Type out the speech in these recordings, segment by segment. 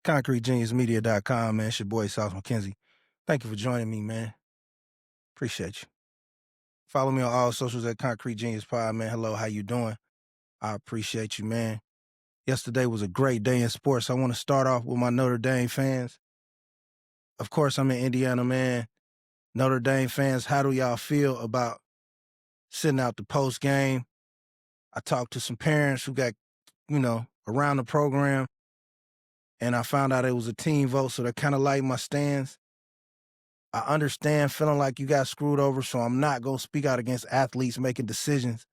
ConcreteGeniusMedia.com, man. It's your boy, Sauce Mackenzie. Thank you for joining me, man. Appreciate you. Follow me on all socials at Concrete Genius Pod, man. Hello, how you doing? I appreciate you, man. Yesterday was a great day in sports. I want to start off with my Notre Dame fans. Of course, I'm in Indiana, man. Notre Dame fans, how do y'all feel about sitting out the post game? I talked to some parents who got, around the program, and I found out it was a team vote, so that kind of lightened my stance. I understand feeling like you got screwed over, so I'm not going to speak out against athletes making decisions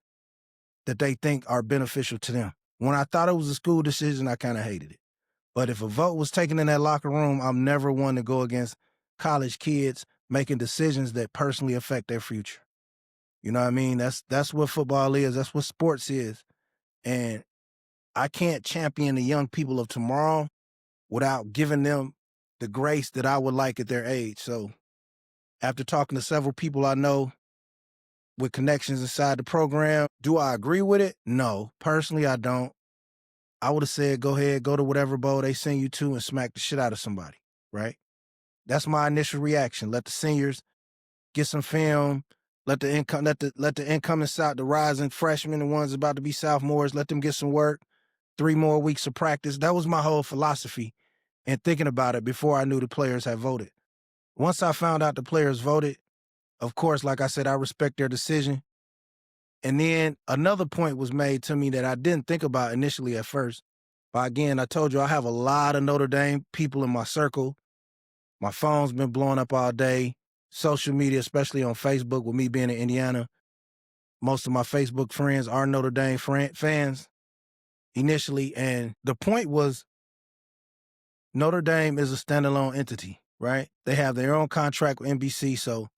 that they think are beneficial to them. When I thought it was a school decision, I kind of hated it. But if a vote was taken in that locker room, I'm never one to go against college kids making decisions that personally affect their future. You know what I mean? That's what football is. That's what sports is. And I can't champion the young people of tomorrow without giving them the grace that I would like at their age. So after talking to several people I know with connections inside the program, do I agree with it? No. Personally, I don't. I would have said, go ahead, go to whatever bowl they send you to and smack the shit out of somebody, right? That's my initial reaction. Let the seniors get some film. Let the incoming the rising freshmen, the ones about to be sophomores, let them get some work. 3 more weeks of practice. That was my whole philosophy and thinking about it before I knew the players had voted. Once I found out the players voted, of course, like I said, I respect their decision. And then another point was made to me that I didn't think about initially at first. But again, I told you I have a lot of Notre Dame people in my circle. My phone's been blowing up all day. Social media, especially on Facebook, with me being in Indiana, most of my Facebook friends are Notre Dame fans initially. And the point was Notre Dame is a standalone entity, right? They have their own contract with NBC, so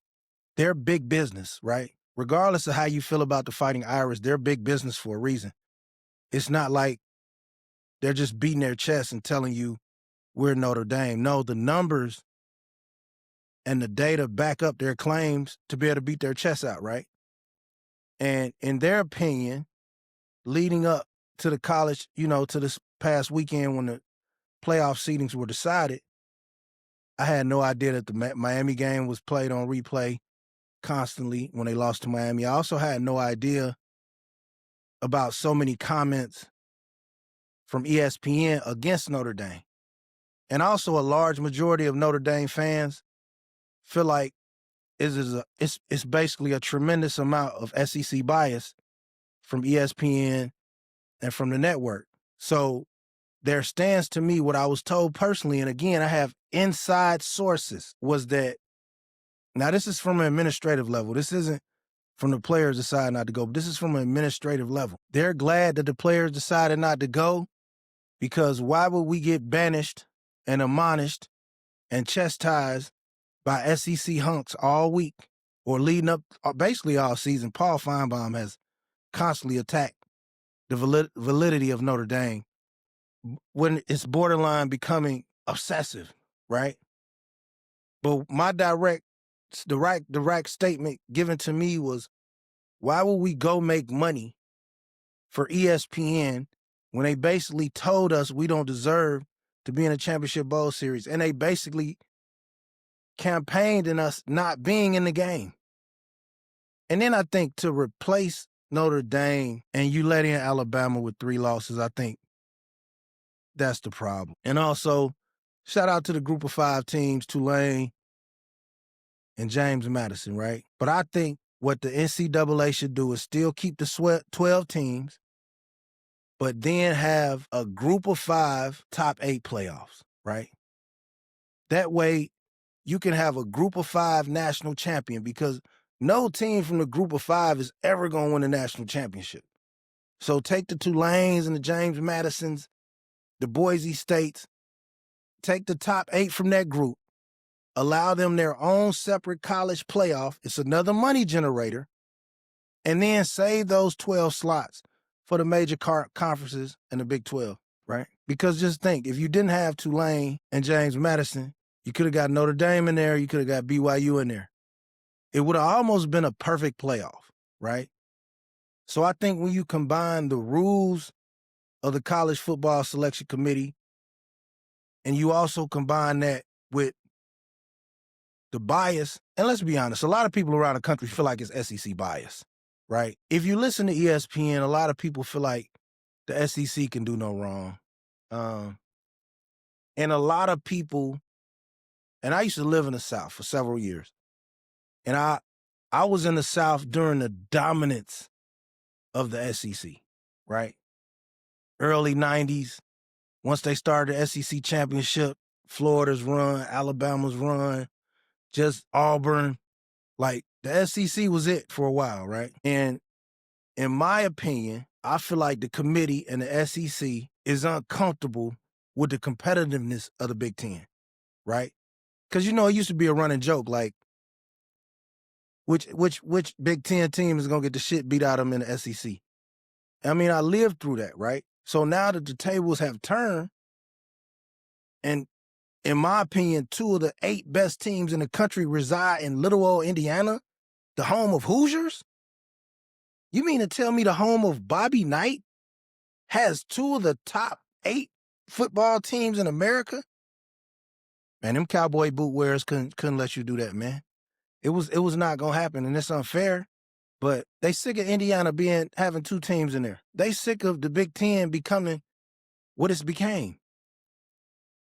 they're big business, right? Regardless of how you feel about the Fighting Irish, they're big business for a reason. It's not like they're just beating their chest and telling you we're Notre Dame. No, the numbers and the data back up their claims to be able to beat their chest out, right? And in their opinion, leading up to the college, to this past weekend when the playoff seedings were decided, I had no idea that the Miami game was played on replay constantly when they lost to Miami. I also had no idea about so many comments from ESPN against Notre Dame. And also a large majority of Notre Dame fans feel like it's basically a tremendous amount of SEC bias from ESPN and from the network. So there stands to me what I was told personally, and again, I have inside sources, was that, now this is from an administrative level. This isn't from the players deciding not to go, but this is from an administrative level. They're glad that the players decided not to go because why would we get banished and admonished and chastised by SEC hunks all week or leading up basically all season? Paul Finebaum has constantly attacked the validity of Notre Dame when it's borderline becoming obsessive, right? But my direct statement given to me was, why would we go make money for ESPN when they basically told us we don't deserve to be in a championship bowl series, and they basically campaigned in us not being in the game? And then I think to replace Notre Dame and you let in Alabama with 3 losses, I think that's the problem. And also, shout out to the group of 5 teams, Tulane and James Madison, right? But I think what the NCAA should do is still keep the 12 teams, but then have a group of 5 top 8 playoffs, right? That way you can have a group of 5 national champion, because no team from the group of 5 is ever going to win a national championship. So take the Tulanes and the James Madisons, the Boise States, take the top 8 from that group, allow them their own separate college playoff. It's another money generator. And then save those 12 slots for the major conferences and the Big 12, right? Because just think, if you didn't have Tulane and James Madison, you could have got Notre Dame in there, you could have got BYU in there. It would have almost been a perfect playoff, right? So I think when you combine the rules of the College Football Selection Committee and you also combine that with the bias, and let's be honest, a lot of people around the country feel like it's SEC bias, right? If you listen to ESPN, a lot of people feel like the SEC can do no wrong. And a lot of people, and I used to live in the South for several years, and I was in the South during the dominance of the SEC, right? Early 90s, once they started the SEC championship, Florida's run, Alabama's run, just Auburn. Like, the SEC was it for a while, right? And in my opinion, I feel like the committee and the SEC is uncomfortable with the competitiveness of the Big Ten, right? Because, it used to be a running joke, like, which Big Ten team is going to get the shit beat out of them in the SEC? I mean, I lived through that, right? So now that the tables have turned, and in my opinion, 2 of the 8 best teams in the country reside in little old Indiana, the home of Hoosiers? You mean to tell me the home of Bobby Knight has 2 of the top 8 football teams in America? Man, them cowboy boot wearers couldn't let you do that, man. It was not gonna happen, and it's unfair. But they sick of Indiana having 2 teams in there. They sick of the Big Ten becoming what it's became.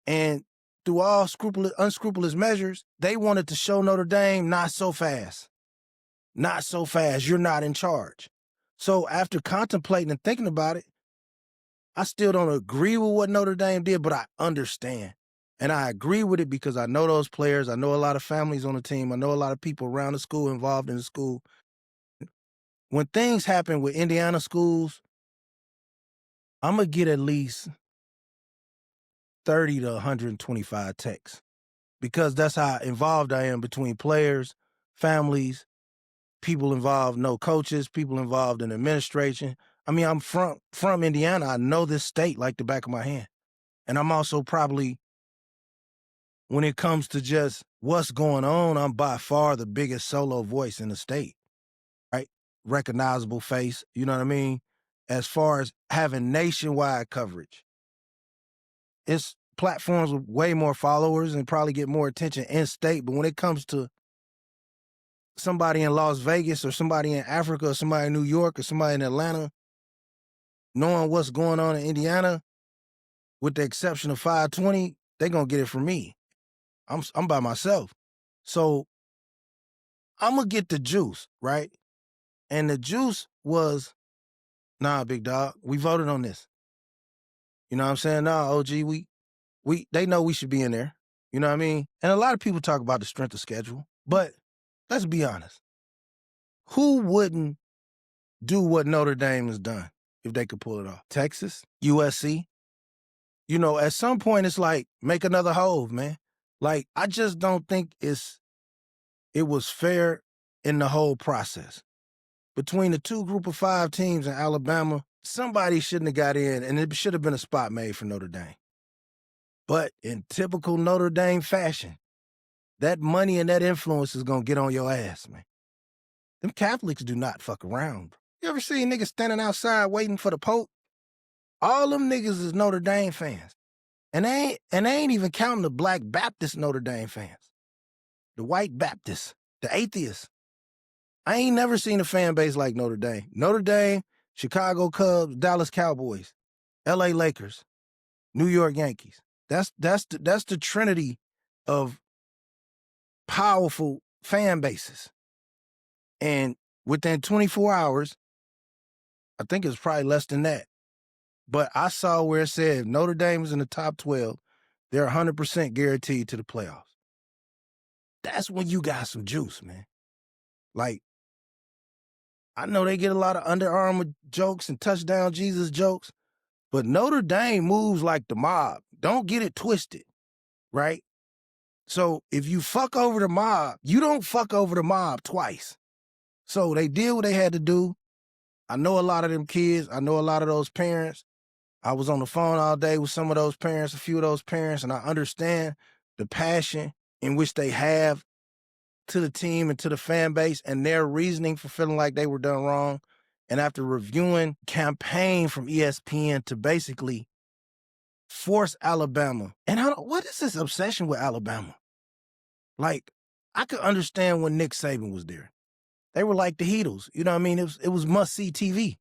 And through all unscrupulous measures, they wanted to show Notre Dame, not so fast. Not so fast. You're not in charge. So after contemplating and thinking about it, I still don't agree with what Notre Dame did, but I understand. And I agree with it because I know those players. I know a lot of families on the team. I know a lot of people around the school, involved in the school. When things happen with Indiana schools, I'm going to get at least 30 to 125 texts because that's how involved I am between players, families, people involved, no coaches, people involved in administration. I mean, I'm from Indiana. I know this state like the back of my hand. And I'm also probably, when it comes to just what's going on, I'm by far the biggest solo voice in the state, right? Recognizable face, you know what I mean? As far as having nationwide coverage. It's platforms with way more followers and probably get more attention in state. But when it comes to somebody in Las Vegas or somebody in Africa or somebody in New York or somebody in Atlanta, knowing what's going on in Indiana, with the exception of 520, they're going to get it from me. I'm by myself. So I'm going to get the juice, right? And the juice was, nah, big dog, we voted on this. You know what I'm saying? Nah, OG, they know we should be in there. You know what I mean? And a lot of people talk about the strength of schedule, but let's be honest. Who wouldn't do what Notre Dame has done if they could pull it off? Texas, USC. At some point it's like, make another Hove, man. Like, I just don't think it was fair in the whole process. Between the 2 group of 5 teams in Alabama, somebody shouldn't have got in, and it should have been a spot made for Notre Dame. But in typical Notre Dame fashion, that money and that influence is going to get on your ass, man. Them Catholics do not fuck around. You ever see niggas standing outside waiting for the Pope? All them niggas is Notre Dame fans. And they ain't even counting the Black Baptist Notre Dame fans. The white Baptists, the atheists. I ain't never seen a fan base like Notre Dame. Notre Dame, Chicago Cubs, Dallas Cowboys, LA Lakers, New York Yankees. That's the trinity of powerful fan bases. And within 24 hours, I think it was probably less than that, but I saw where it said if Notre Dame is in the top 12, they're 100% guaranteed to the playoffs. That's when you got some juice, man. Like, I know they get a lot of Under Armour jokes and Touchdown Jesus jokes, but Notre Dame moves like the mob. Don't get it twisted, right? So if you fuck over the mob, you don't fuck over the mob twice. So they did what they had to do. I know a lot of them kids. I know a lot of those parents. I was on the phone all day with some of those parents, a few of those parents, and I understand the passion in which they have to the team and to the fan base and their reasoning for feeling like they were done wrong. And after reviewing campaign from ESPN to basically force Alabama. And what is this obsession with Alabama? Like, I could understand when Nick Saban was there. They were like the Heatles. You know what I mean? It was must-see TV.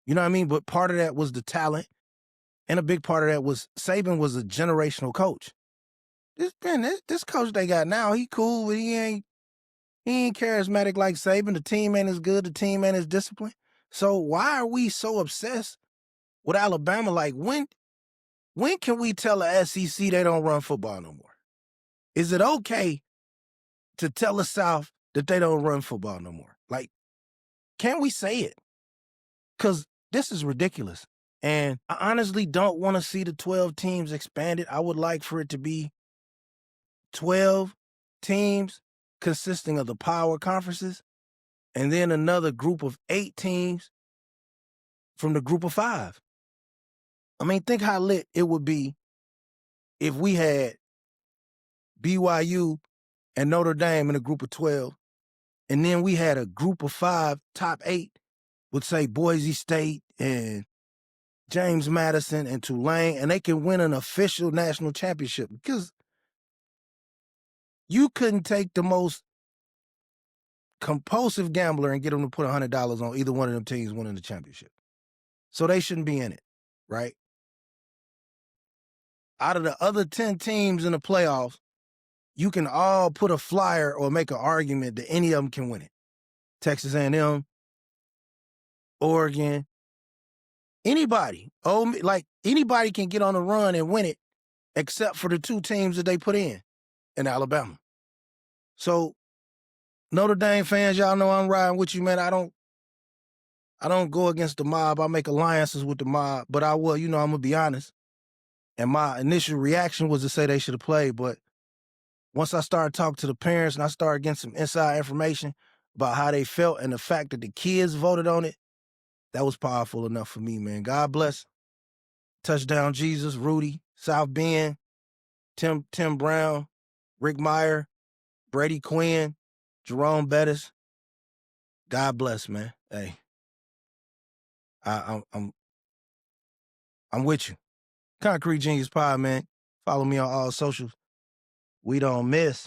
You know what I mean? But part of that was the talent. And a big part of that was Saban was a generational coach. This coach they got now, he cool, but he ain't charismatic like Saban. The team ain't as good. The team ain't as disciplined. So why are we so obsessed with Alabama? Like, when can we tell the SEC they don't run football no more? Is it okay to tell the South that they don't run football no more? Like, can't we say it? Because this is ridiculous. And I honestly don't want to see the 12 teams expanded. I would like for it to be 12 teams consisting of the power conferences and then another group of 8 teams from the group of 5. I mean, think how lit it would be if we had BYU and Notre Dame in a group of 12, and then we had a group of 5, top 8, would say Boise State and James Madison and Tulane, and they can win an official national championship. Because you couldn't take the most compulsive gambler and get them to put $100 on either one of them teams winning the championship. So they shouldn't be in it, right? Out of the other 10 teams in the playoffs, you can all put a flyer or make an argument that any of them can win it. Texas A&M, Oregon, anybody. Like, anybody can get on a run and win it except for the 2 teams that they put in Alabama. So, Notre Dame fans, y'all know I'm riding with you, man. I don't go against the mob. I make alliances with the mob, but I'm going to be honest. And my initial reaction was to say they should have played, but once I started talking to the parents and I started getting some inside information about how they felt and the fact that the kids voted on it, that was powerful enough for me, man. God bless. Touchdown Jesus, Rudy, South Bend, Tim Brown, Rick Meyer, Brady Quinn, Jerome Bettis. God bless, man. Hey, I'm with you. Concrete Genius Pod, man. Follow me on all socials. We don't miss.